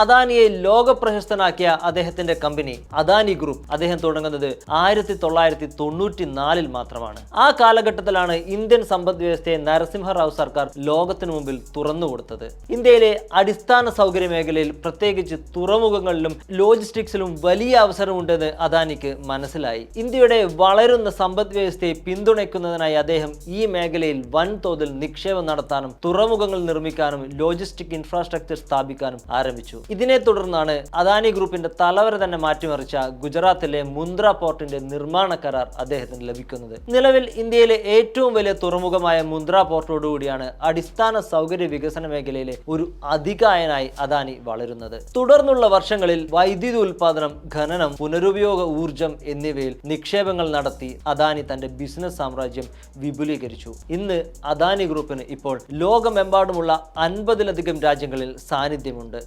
അദാനിയെ ലോക പ്രശസ്തനാക്കിയ അദ്ദേഹത്തിന്റെ company Adani group അദ്ദേഹം തുടങ്ങുന്നത് 1994 മാത്രമാണ്. ആ കാലഘട്ടത്തിലാണ് ഇന്ത്യൻ സമ്പദ് വ്യവസ്ഥയെ നരസിംഹറാവു സർക്കാർ ലോകത്തിനു മുമ്പിൽ തുറന്നുകൊടുത്തത്. ഇന്ത്യയിലെ അടിസ്ഥാന സൗകര്യ മേഖലയിൽ പ്രത്യേകിച്ച് തുറമുഖങ്ങളിലും ലോജിസ്റ്റിക്സിലും വലിയ അവസരമുണ്ടെന്ന് അദാനിക്ക് മനസ്സിലായി. ഇന്ത്യയുടെ വളരുന്ന സമ്പദ് വ്യവസ്ഥയെ പിന്തുണയ്ക്കുന്നതിനായി അദ്ദേഹം ഈ മേഖലയിൽ വൻതോതിൽ നിക്ഷേപം നടത്താനും തുറമുഖങ്ങൾ നിർമ്മിക്കാനും ലോജിസ്റ്റിക് ഇൻഫ്രാസ്ട്രക്ചർ സ്ഥാപിക്കാനും ആരംഭിച്ചു. ഇതിനെ തുടർന്നാണ് അദാനി ഗ്രൂപ്പിന്റെ തലവര തന്നെ മാറ്റിമറിച്ച ഗുജറാത്തിലെ മുന്ദ്ര പോർട്ടിന്റെ നിർമ്മാണ കരാർ അദ്ദേഹത്തിന് ലഭിക്കുന്നത്. നിലവിൽ ഇന്ത്യയിലെ ഏറ്റവും വലിയ തുറമുഖമായ മുന്ദ്ര പോർട്ടോടുകൂടിയാണ് അടിസ്ഥാന സൗകര്യ വികസന മേഖലയിലെ ഒരു അധികായനായി അദാനി വളരുന്നത്. തുടർന്നുള്ള വർഷങ്ങളിൽ വൈദ്യുതി ഉൽപാദനം, ഖനനം, പുനരുപയോഗ ഊർജം എന്നിവയിൽ നിക്ഷേപങ്ങൾ നടത്തി അദാനി തന്റെ ബിസിനസ് സാമ്രാജ്യം വിപുലീകരിച്ചു. ഇന്ന് അദാനി ഗ്രൂപ്പിന് ഇപ്പോൾ ലോകമെമ്പാടുമുള്ള 50-ലധികം രാജ്യങ്ങളിൽ സാന്നിധ്യമുണ്ട്.